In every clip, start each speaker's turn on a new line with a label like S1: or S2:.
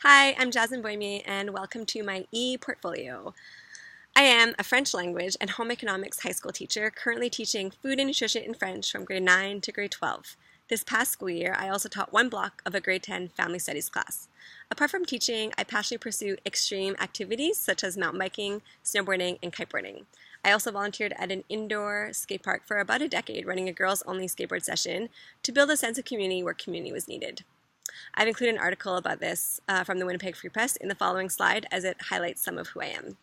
S1: Hi, I'm Jasmine Boyme, and welcome to my e-portfolio. I am a French language and home economics high school teacher, currently teaching food and nutrition in French from grade 9 to grade 12. This past school year, I also taught one block of a grade 10 family studies class. Apart from teaching, I passionately pursue extreme activities such as mountain biking, snowboarding, and kiteboarding. I also volunteered at an indoor skate park for about a decade, running a girls-only skateboard session to build a sense of community where community was needed. I've included an article about this from the Winnipeg Free Press in the following slide as it highlights some of who I am.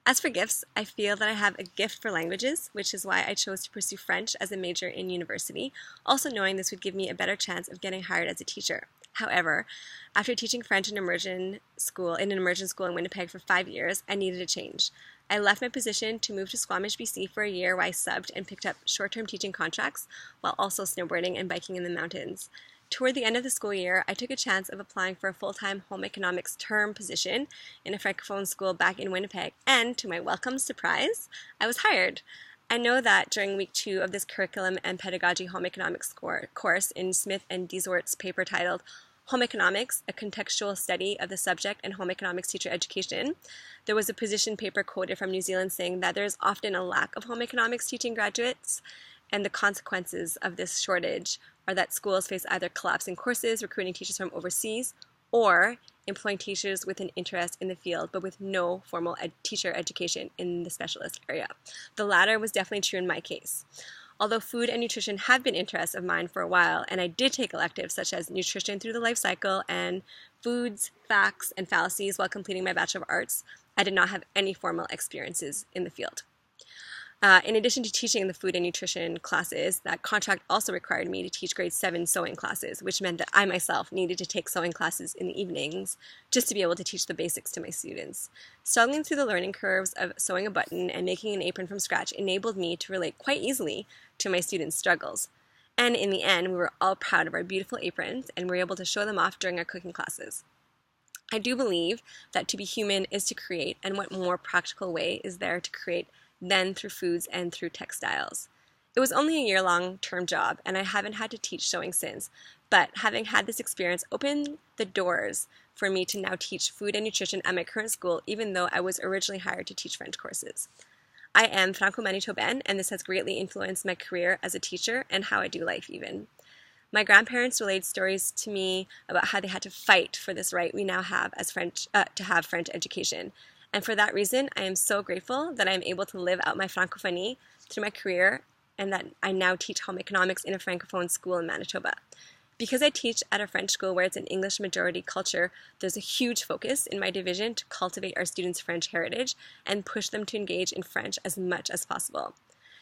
S1: As for gifts, I feel that I have a gift for languages, which is why I chose to pursue French as a major in university, also knowing this would give me a better chance of getting hired as a teacher. However, after teaching French in an immersion school in Winnipeg for 5 years, I needed a change. I left my position to move to Squamish, BC for a year where I subbed and picked up short-term teaching contracts while also snowboarding and biking in the mountains. Toward the end of the school year, I took a chance of applying for a full-time home economics term position in a francophone school back in Winnipeg, and to my welcome surprise, I was hired. I know that during week 2 of this curriculum and pedagogy home economics course in Smith and Desort's paper titled Home Economics, a Contextual Study of the Subject and Home Economics Teacher Education, there was a position paper quoted from New Zealand saying that there is often a lack of home economics teaching graduates, and the consequences of this shortage are that schools face either collapsing courses, recruiting teachers from overseas, or employing teachers with an interest in the field but with no formal teacher education in the specialist area. The latter was definitely true in my case. Although food and nutrition have been interests of mine for a while, and I did take electives such as nutrition through the life cycle and foods, facts, and fallacies while completing my Bachelor of Arts, I did not have any formal experiences in the field. In addition to teaching the food and nutrition classes, that contract also required me to teach grade 7 sewing classes, which meant that I myself needed to take sewing classes in the evenings just to be able to teach the basics to my students. Struggling through the learning curves of sewing a button and making an apron from scratch enabled me to relate quite easily to my students' struggles. And in the end, we were all proud of our beautiful aprons and were able to show them off during our cooking classes. I do believe that to be human is to create, and what more practical way is there to create than through foods and through textiles. It was only a year-long term job, and I haven't had to teach sewing since, but having had this experience opened the doors for me to now teach food and nutrition at my current school, even though I was originally hired to teach French courses. I am Franco-Manitobaine, and this has greatly influenced my career as a teacher and how I do life even. My grandparents relayed stories to me about how they had to fight for this right we now have as to have French education. And for that reason, I am so grateful that I am able to live out my francophonie through my career and that I now teach home economics in a francophone school in Manitoba. Because I teach at a French school where it's an English majority culture, there's a huge focus in my division to cultivate our students' French heritage and push them to engage in French as much as possible.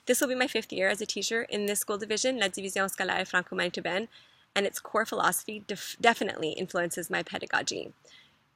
S1: This will be my 5th year as a teacher in this school division, La Division Scolaire Franco-Manitobaine, and its core philosophy definitely influences my pedagogy.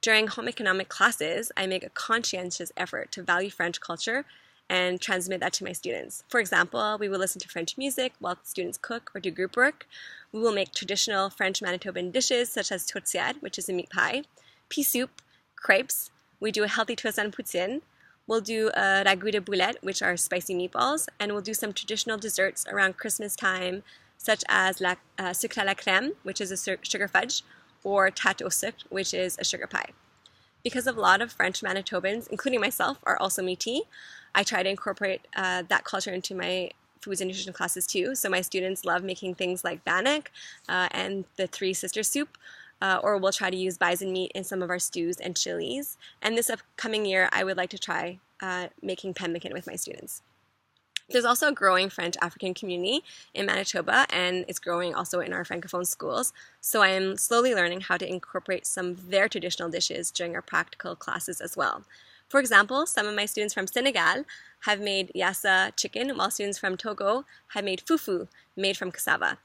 S1: During home economic classes, I make a conscientious effort to value French culture and transmit that to my students. For example, we will listen to French music while students cook or do group work. We will make traditional French Manitoban dishes such as tourtière, which is a meat pie, pea soup, crepes. We do a healthy twist on poutine. We'll do a ragout de boulettes, which are spicy meatballs, and we'll do some traditional desserts around Christmas time, such as sucre à la crème, which is a sugar fudge, or tarte au sucre, which is a sugar pie. Because a lot of French Manitobans, including myself, are also Métis, I try to incorporate that culture into my foods and nutrition classes too. So my students love making things like bannock and the Three Sisters soup, or we'll try to use bison meat in some of our stews and chilies. And this upcoming year, I would like to try making pemmican with my students. There's also a growing French African community in Manitoba, and it's growing also in our francophone schools. So I am slowly learning how to incorporate some of their traditional dishes during our practical classes as well. For example, some of my students from Senegal have made yassa chicken, while students from Togo have made fufu, made from cassava.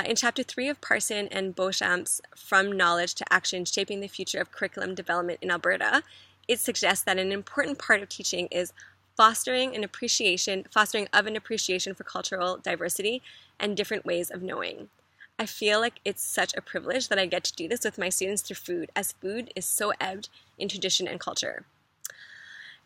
S1: In Chapter 3 of Parson and Beauchamp's From Knowledge to Action, Shaping the Future of Curriculum Development in Alberta, it suggests that an important part of teaching is fostering of an appreciation for cultural diversity and different ways of knowing. I feel like it's such a privilege that I get to do this with my students through food, as food is so ebbed in tradition and culture.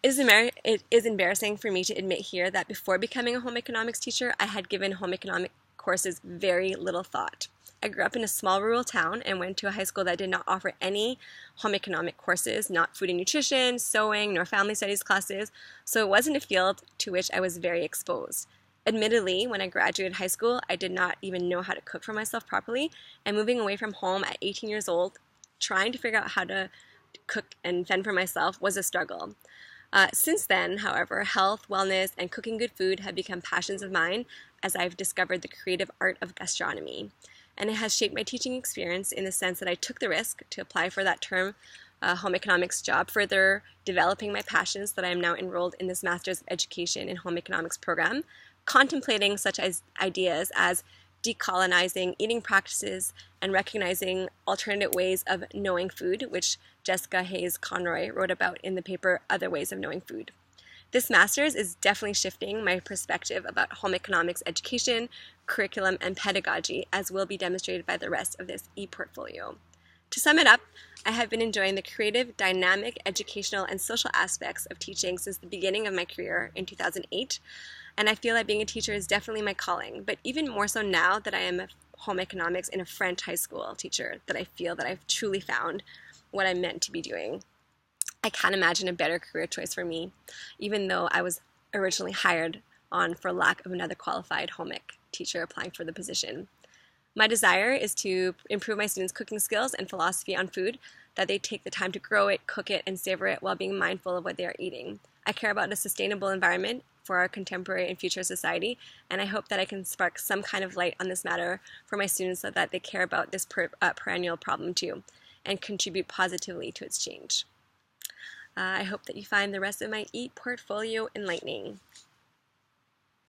S1: It is embarrassing for me to admit here that before becoming a home economics teacher, I had given home economic courses very little thought. I grew up in a small rural town and went to a high school that did not offer any home economic courses, not food and nutrition, sewing, nor family studies classes, so it wasn't a field to which I was very exposed. Admittedly, when I graduated high school, I did not even know how to cook for myself properly, and moving away from home at 18 years old, trying to figure out how to cook and fend for myself was a struggle. Since then, however, health, wellness, and cooking good food have become passions of mine as I've discovered the creative art of gastronomy. And it has shaped my teaching experience in the sense that I took the risk to apply for that term home economics job, further developing my passions that I am now enrolled in this Master's of Education in Home Economics program, contemplating such ideas as decolonizing eating practices and recognizing alternate ways of knowing food, which Jessica Hayes Conroy wrote about in the paper Other Ways of Knowing Food. This master's is definitely shifting my perspective about home economics education, curriculum, and pedagogy, as will be demonstrated by the rest of this e-portfolio. To sum it up, I have been enjoying the creative, dynamic, educational, and social aspects of teaching since the beginning of my career in 2008, and I feel that being a teacher is definitely my calling, but even more so now that I am a home economics in a French high school teacher, that I feel that I've truly found what I'm meant to be doing. I can't imagine a better career choice for me, even though I was originally hired on for lack of another qualified home ec teacher applying for the position. My desire is to improve my students' cooking skills and philosophy on food, that they take the time to grow it, cook it, and savor it while being mindful of what they are eating. I care about a sustainable environment for our contemporary and future society, and I hope that I can spark some kind of light on this matter for my students so that they care about this perennial problem too, and contribute positively to its change. I hope that you find the rest of my e-portfolio enlightening.